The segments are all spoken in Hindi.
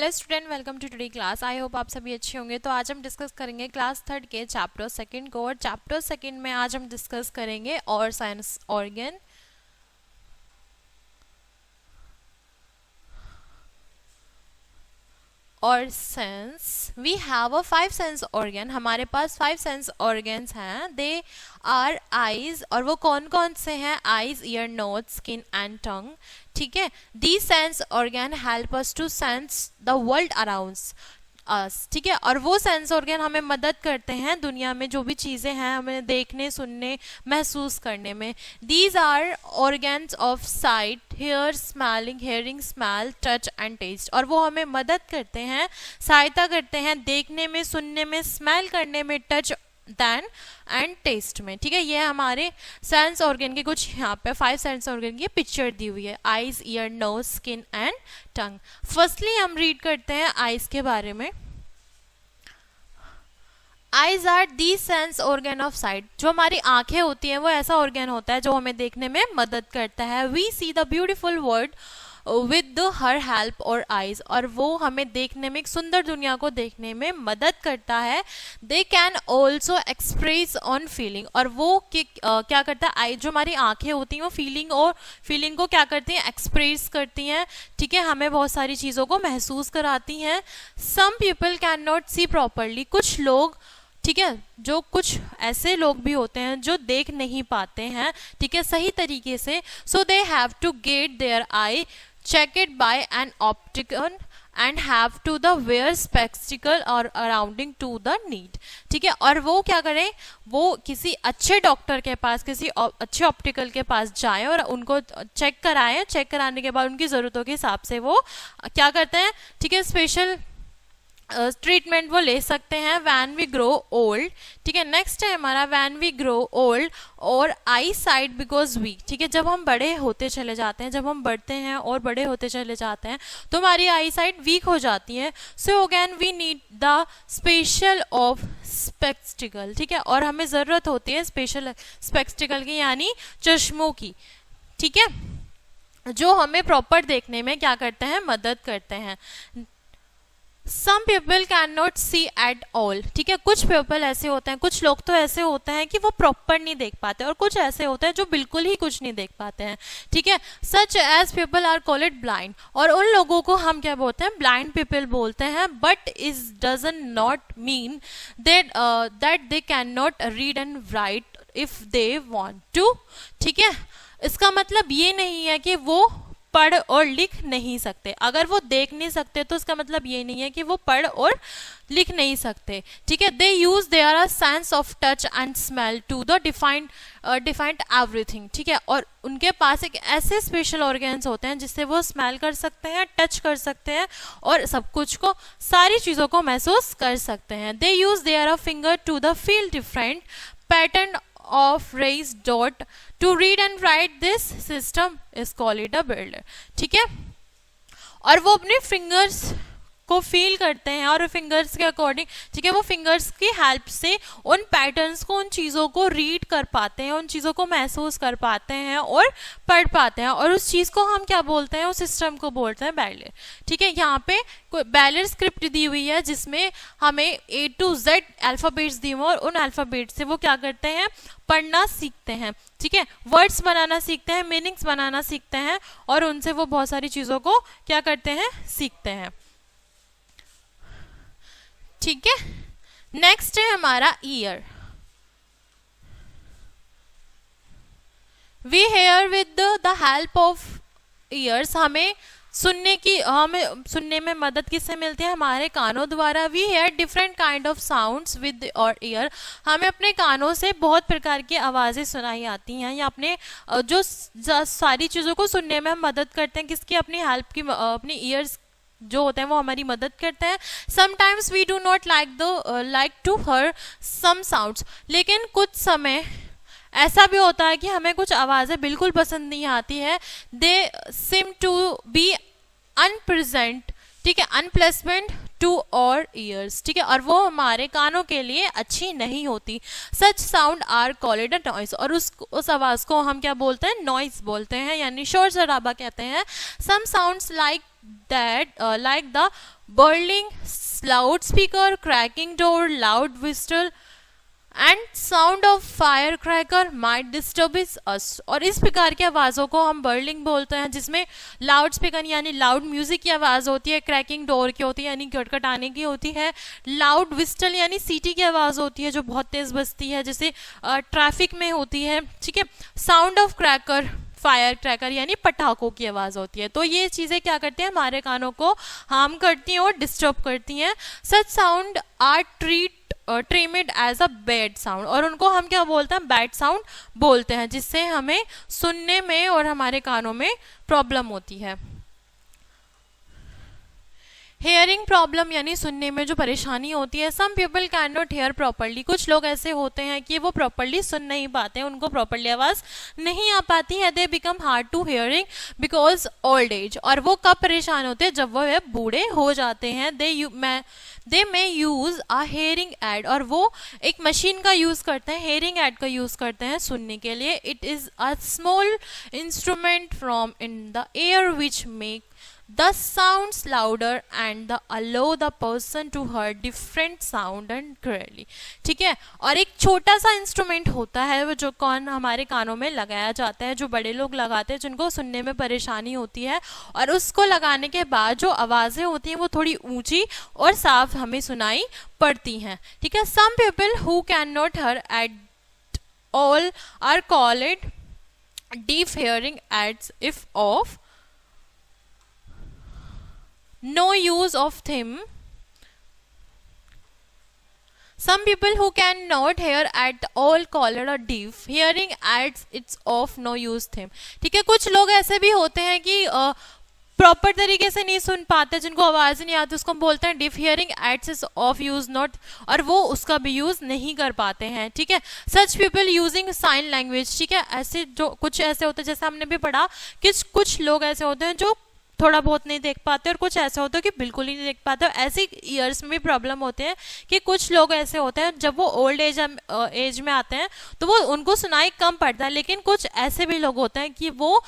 Hello student, welcome to today class. I hope आप सभी अच्छे होंगे। तो आज हम डिस्कस करेंगे क्लास थर्ड के चैप्टर सेकंड को, और चैप्टर सेकंड में आज हम डिस्कस करेंगे और सेंस ऑर्गन। और sense, we have a 5 sense organ. हमारे पास 5 सेंस ऑर्गन्स हैं। दे आर आईज, और वो कौन कौन से हैं? Eyes, ear, nose, skin and tongue. ठीक है, the sense organ help us to sense the world around us. ठीक है, और वो सेंस ऑर्गन हमें मदद करते हैं दुनिया में जो भी चीज़ें हैं हमें देखने, सुनने, महसूस करने में। These are organs of sight, hear, smelling, hearing, smell, touch and taste. और वो हमें मदद करते हैं, सहायता करते हैं देखने में, सुनने में, स्मेल करने में, टच दैन एंड टेस्ट में। ठीक है, ये हमारे सेंस ऑर्गन के कुछ यहाँ पे 5 सेंस ऑर्गन की पिक्चर दी हुई है। Eyes, ear, nose, skin and tongue. Firstly हम रीड करते हैं आईज के बारे में। Eyes are the sense organ of sight. जो हमारी आंखें होती हैं वो ऐसा ऑर्गन होता है जो हमें देखने में मदद करता है। We see the beautiful world with her help our eyes. और वो हमें देखने में, एक सुंदर दुनिया को देखने में मदद करता है। They can also express on feeling. और वो क्या करता है? आई, जो हमारी आंखें होती हैं वो फीलिंग को क्या करती हैं? एक्सप्रेस करती हैं। ठीक है, हमें बहुत सारी चीज़ों को महसूस कराती हैं। Some people can not see properly. कुछ लोग, ठीक है, जो कुछ ऐसे लोग भी होते हैं जो देख नहीं पाते हैं, ठीक है, सही तरीके से। So they have to get their eye checked by an optician and have to the wear spectacle or surrounding to the need। ठीक है, और वो क्या करें? वो किसी अच्छे डॉक्टर के पास, किसी अच्छे ऑप्टिकल के पास जाएं और उनको चेक कराएं। चेक कराने के बाद उनकी ज़रूरतों के हिसाब से वो क्या करते हैं? ठीक है, स्पेशल ट्रीटमेंट वो ले सकते हैं। When we grow old. ठीक है, नेक्स्ट है हमारा वैन वी ग्रो ओल्ड और आई साइट बिकॉज वीक। ठीक है, जब हम बड़े होते चले जाते हैं, जब हम बढ़ते हैं और बड़े होते चले जाते हैं तो हमारी आई साइट वीक हो जाती है। So again we need the special of spectacle. ठीक है, और हमें ज़रूरत होती है स्पेशल स्पेक्टिकल की, यानी चश्मों की। ठीक है, जो हमें प्रॉपर देखने में क्या करते हैं? मदद करते हैं। Some people cannot see at all। ठीक है, कुछ पीपल ऐसे होते हैं, कुछ लोग तो ऐसे होते हैं कि वो प्रॉपर नहीं देख पाते, और कुछ ऐसे होते हैं जो बिल्कुल ही कुछ नहीं देख पाते हैं। ठीक है, such as people are called blind. और उन लोगों को हम क्या बोलते हैं? ब्लाइंड पीपल बोलते हैं। But is doesn't not mean that they can not read and write if they want to. ठीक है, इसका मतलब ये नहीं है कि वो पढ़ और लिख नहीं सकते। अगर वो देख नहीं सकते तो इसका मतलब ये नहीं है कि वो पढ़ और लिख नहीं सकते। ठीक है, they use their a sense of touch and smell to the defined everything. ठीक है, और उनके पास एक ऐसे स्पेशल ऑर्गन्स होते हैं जिससे वो स्मेल कर सकते हैं, टच कर सकते हैं, और सब कुछ को, सारी चीज़ों को महसूस कर सकते हैं। They use their a finger to the feel different pattern of raised dot to read and write। this system is called a builder। ठीक है, और वो अपने फिंगर्स को फील करते हैं और फिंगर्स के अकॉर्डिंग, ठीक है, वो फिंगर्स की हेल्प से उन पैटर्न्स को, उन चीज़ों को रीड कर पाते हैं, उन चीज़ों को महसूस कर पाते हैं और पढ़ पाते हैं। और उस चीज़ को हम क्या बोलते हैं? उस सिस्टम को बोलते हैं बैलर। ठीक है, यहाँ पे बैलर स्क्रिप्ट दी हुई है जिसमें हमें A to Z अल्फ़ाबेट्स दिए हुए, और उन अल्फ़ाबेट से वो क्या करते हैं? पढ़ना सीखते हैं। ठीक है, वर्ड्स बनाना सीखते हैं, मीनिंग्स बनाना सीखते हैं, और उनसे वो बहुत सारी चीज़ों को क्या करते हैं? सीखते हैं। ठीक है, नेक्स्ट है हमारा ear. We hear with the help of ears. हमें सुनने में मदद किससे मिलती है? हमारे कानों द्वारा। We hear different kind of sounds with our ear. हमें अपने कानों से बहुत प्रकार की आवाज़ें सुनाई आती हैं, या अपने जो सारी चीज़ों को सुनने में हम मदद करते हैं, किसकी? अपनी हेल्प की, अपनी ईयर्स जो होते हैं वो हमारी मदद करते हैं। Sometimes we do not like to hear some sounds. लेकिन कुछ समय ऐसा भी होता है कि हमें कुछ आवाज़ें बिल्कुल पसंद नहीं आती है। दे सिम टू बी अनप्रेजेंट। ठीक है, अनप्लेसमेंट टू और ईयर्स। ठीक है, और वो हमारे कानों के लिए अच्छी नहीं होती। Such sound are called a noise. और उस आवाज़ को हम क्या बोलते हैं? नॉइस बोलते हैं, यानी शोर शराबा कहते हैं। Some sounds like that like the burning loudspeaker, cracking door, loud whistle and sound of fire cracker might disturb us. और इस प्रकार की आवाज़ों को हम बर्लिंग बोलते हैं, जिसमें लाउड स्पीकर यानी लाउड म्यूजिक की आवाज़ होती है, क्रैकिंग डोर की होती है यानी खटखटाने की होती है, लाउड विस्टल यानी सीटी की आवाज़ होती है जो बहुत तेज़ बजती है, जैसे ट्रैफिक में होती है, ठीक है। Sound of cracker, fire cracker यानी पटाखों की आवाज़ होती है। तो ये चीज़ें क्या करती हैं, हमारे कानों को हार्म करती हैं और डिस्टर्ब करती हैं। Such sound are treated as a bad sound, और उनको हम क्या बोलते हैं, बैड साउंड बोलते हैं, जिससे हमें सुनने में और हमारे कानों में प्रॉब्लम होती है। हेयरिंग प्रॉब्लम यानी सुनने में जो परेशानी होती है। Some people can not hear properly, कुछ लोग ऐसे होते हैं कि वो प्रॉपरली सुन नहीं पाते, उनको प्रॉपरली आवाज़ नहीं आ पाती है। They become hard to hearing because old age, और वो कब परेशान होते हैं, जब वो बूढ़े हो जाते हैं। They may use a hearing aid, और वो एक मशीन का यूज करते हैं, हेयरिंग एड का यूज करते हैं सुनने के लिए। It is a small instrument from in the air which make the sounds louder and the allow the person to hear different sound and clearly, ठीक है। और एक छोटा सा इंस्ट्रूमेंट होता है वो जो हमारे कानों में लगाया जाता है, जो बड़े लोग लगाते हैं जिनको सुनने में परेशानी होती है, और उसको लगाने के बाद जो आवाज़ें होती हैं वो थोड़ी ऊंची और साफ हमें सुनाई पड़ती हैं, ठीक है। Some people who can not hear at all are call it deaf hearing aids if of no use of them. Some people who cannot hear at all call it a deaf hearing adds its of no use them, ठीक है। कुछ लोग ऐसे भी होते हैं कि प्रॉपर तरीके से नहीं सुन पाते, जिनको आवाज़ नहीं आती, उसको हम बोलते हैं deaf hearing aids is of use not, और वो उसका भी यूज़ नहीं कर पाते हैं, ठीक है। Such people using sign language, ठीक है। ऐसे जो कुछ ऐसे होते हैं, जैसे हमने भी पढ़ा कि कुछ लोग ऐसे होते हैं जो थोड़ा बहुत नहीं देख पाते, और कुछ ऐसा होता है कि बिल्कुल ही नहीं देख पाते। ऐसे ईयर्स में भी प्रॉब्लम होते हैं कि कुछ लोग ऐसे होते हैं जब वो ओल्ड एज में आते हैं तो वो उनको सुनाई कम पड़ता है, लेकिन कुछ ऐसे भी लोग होते हैं कि वो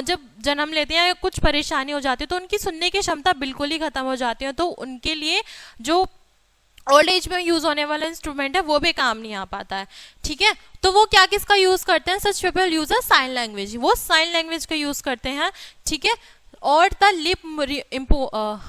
जब जन्म लेते हैं या कुछ परेशानी हो जाती है तो उनकी सुनने की क्षमता बिल्कुल ही खत्म हो जाती है, तो उनके लिए जो ओल्ड एज में यूज होने वाला इंस्ट्रूमेंट है वो भी काम नहीं आ पाता है, ठीक है। तो वो क्या किसका यूज करते हैं, such people use a sign language, वो साइन लैंग्वेज का यूज करते हैं, ठीक है। और the lip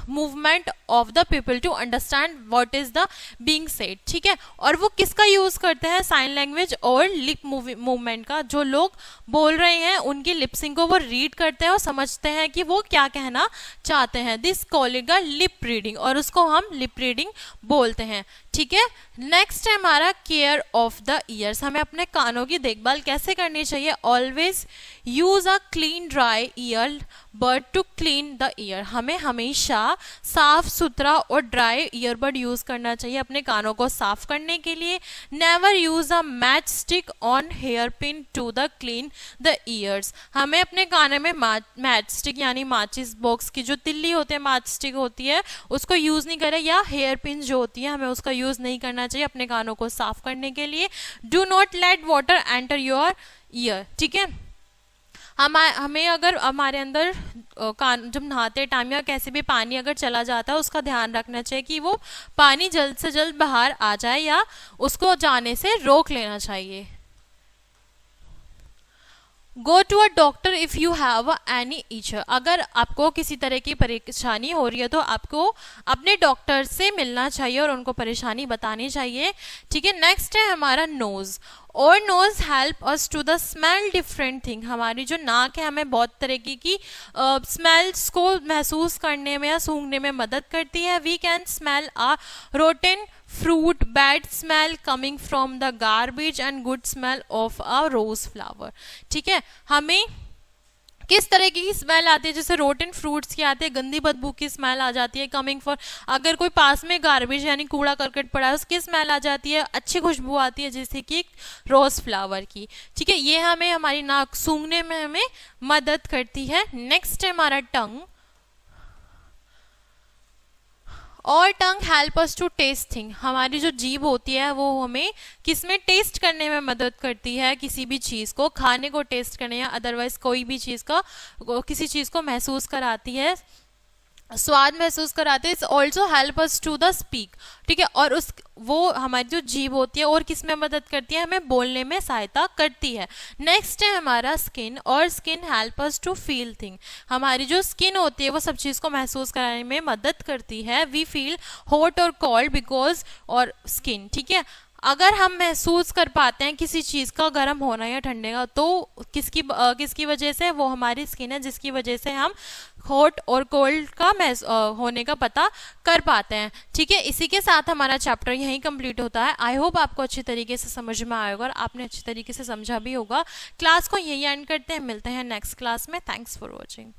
movement of the people to understand what is the being said, ठीक है। और वो किसका यूज करते हैं, साइन लैंग्वेज और लिप मूवमेंट का, जो लोग बोल रहे हैं उनकी लिप्सिंग को वो रीड करते हैं और समझते हैं कि वो क्या कहना चाहते हैं। दिस कॉल्ड लिप रीडिंग, और उसको हम लिप रीडिंग बोलते हैं, ठीक है। नेक्स्ट है हमारा केयर ऑफ द ईयर्स, हमें अपने कानों की देखभाल कैसे करनी चाहिए। Always use a clean dry ear bud to clean the ear, हमें हमेशा साफ सुथरा और ड्राई ईयरबड यूज करना चाहिए अपने कानों को साफ करने के लिए। Never use a match stick on hair pin to the clean the ears, हमें अपने कानों में मैच स्टिक यानी माचिस बॉक्स की जो तिल्ली होती है, मैच स्टिक होती है, उसको यूज नहीं करें, या हेयर पिन जो होती है हमें उसका यूज नहीं करना चाहिए अपने कानों को साफ करने के लिए। Do not let water enter your year, ठीक है। हमें अगर हमारे अंदर कान जब नहाते टाइम या कैसे भी पानी अगर चला जाता है उसका ध्यान रखना चाहिए कि वो पानी जल्द से जल्द बाहर आ जाए या उसको जाने से रोक लेना चाहिए। Go to a doctor if you have any issue, अगर आपको किसी तरह की परेशानी हो रही है तो आपको अपने डॉक्टर से मिलना चाहिए और उनको परेशानी बतानी चाहिए, ठीक है। नेक्स्ट है हमारा नोज़, और nose help us to the smell different thing, हमारी जो नाक है हमें बहुत तरीके की स्मेल्स को महसूस करने में या सूंघने में मदद करती है। We can smell a rotten fruit, bad smell coming from the garbage and good smell of a rose flower, ठीक है। हमें किस तरह की स्मेल आती है, जैसे रोटन फ्रूट्स की आती है, गंदी बदबू की स्मेल आ जाती है। कमिंग फॉर अगर कोई पास में गार्बेज यानी कूड़ा करकट पड़ा है उसकी स्मेल आ जाती है। अच्छी खुशबू आती है जैसे कि रोज फ्लावर की, ठीक है। ये हमें हमारी नाक सूंघने में हमें मदद करती है। नेक्स्ट है हमारा टंग, और tongue help us to taste thing, हमारी जो जीभ होती है वो हमें किसमें टेस्ट करने में मदद करती है, किसी भी चीज़ को खाने को टेस्ट करने या अदरवाइज कोई भी चीज़ का किसी चीज़ को महसूस कराती है। स्वाद महसूस कराते हैं। It's also help us to the speak, ठीक है, और उस वो हमारी जो जीभ होती है और किस में मदद करती है, हमें बोलने में सहायता करती है। नेक्स्ट है हमारा स्किन, और skin help us to feel thing. हमारी जो स्किन होती है वो सब चीज़ को महसूस कराने में मदद करती है। वी फील हॉट और कोल्ड बिकॉज और स्किन, ठीक है। अगर हम महसूस कर पाते हैं किसी चीज़ का गर्म होना या ठंडे का, तो किसकी वजह से, वो हमारी स्किन है, जिसकी वजह से हम हॉट और कोल्ड का होने का पता कर पाते हैं, ठीक है। इसी के साथ हमारा चैप्टर यहीं कंप्लीट होता है। आई होप आपको अच्छी तरीके से समझ में आएगा और आपने अच्छी तरीके से समझा भी होगा। क्लास को यहीं एंड करते हैं, मिलते हैं नेक्स्ट क्लास में। Thanks for watching.